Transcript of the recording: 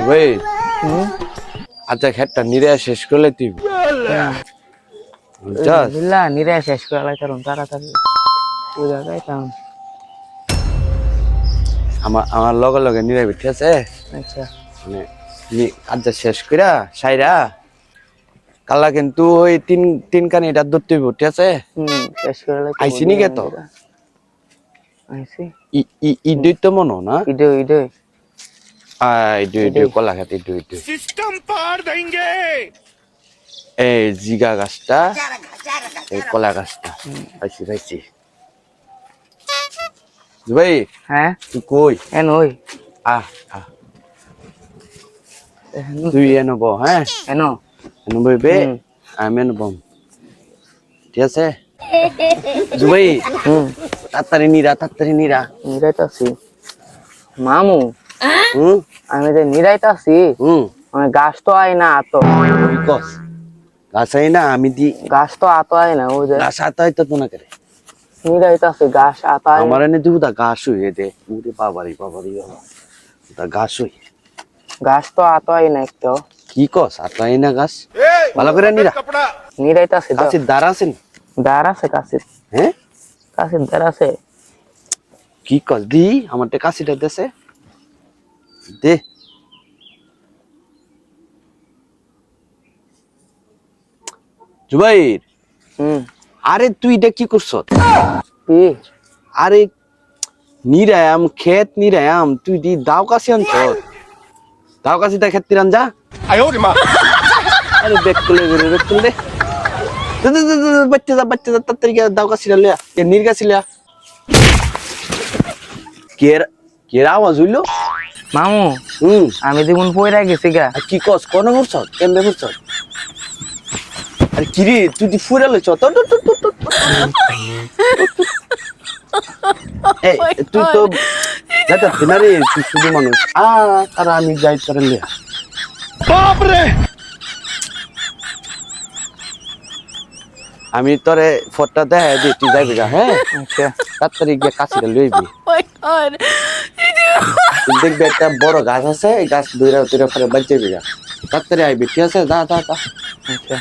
ওই আচ্ছা খেটটা নিরে শেষ করলে তুই বুঝছস বিল্লা নিরে শেষ করে লাই কারণ তাড়াতাড়ি ওই জায়গায় কারণ আমার লগে লগে নিরে ঠিক আছে আচ্ছা মানে কাজটা শেষ কইরা সাইরা কালা কিন্তু ওই তিন কানি এটা ধরতে হইব ঠিক আছে শেষ করে লাই আইছি নি কে তো আইছি ইডই তো মনো না ইডে ইডই কলা খাতে ইডই সিস্টেম পার দেंगे এই জিগা গাছটা এই কলা গাছটা পাইছি ভাই হ্যাঁ তুই কই এন ওই আহ তুই এনব হ্যাঁ এনো বইবে আমি এনব ঠিক আছে জুবাই তাড়াতাড়ি নিরা নিরাইতাছি মামু হুম আমি যে নিরাইতাছি মানে গাছ তো আয় না আতো কস গাছ আই না আমি দি গাছ তো আতো আয় না ওই যে গাছ আতাই তো না করে নিরাইতাছি গাছ আতো আয় আমার এনে দুটা গাছ হইয়ে দে মুড়ি বাবারি তা গাছ হই গাছ তো আতো আয় না একটু কি কস আতাই না গাছ ভালো করে নিরাইতাছি তো গাছের দ্বার আছে দাঁড় আছে কাশির হ্যাঁ কাশির দাঁড় আছে কি কস দি আমার কাশিটা দেছে দে জুবাইর আরে তুই এটা কি করছ কি আরে নিরায়াম ক্ষেত নিরায়াম তুই দি দাও কাশি আনছ দাও কাশিটা ক্ষেত তিরান যা আরে বেক তুলে দে বাচ্চা যা তাড়াতাড়ি দাও কাশিটা লিয়া এ নির কাশি লিয়া কেরা আওয়াজ হইলো মামু আমি যেমন পয়রা গেছি গা কি কস কোন মুরছ কেমনে মুরছ আরে কিরে তুই দি ফুরা লইছ এই তুই তো যাতে দিনারে তুই শুধু মানুষ তারা আমি যাই করে লিয়া বাপ রে আমি তোরে ফটোটা দেখাই দিই তুই যাইবি গা হ্যাঁ আচ্ছা তাড়াতাড়ি গিয়ে কাছিটা লইবি দেখবি একটা বড় গাছ আছে এই গাছ দুইরা ফেরে বাঁচবি গা তাড়াতাড়ি আইবি ঠিক আছে যা আচ্ছা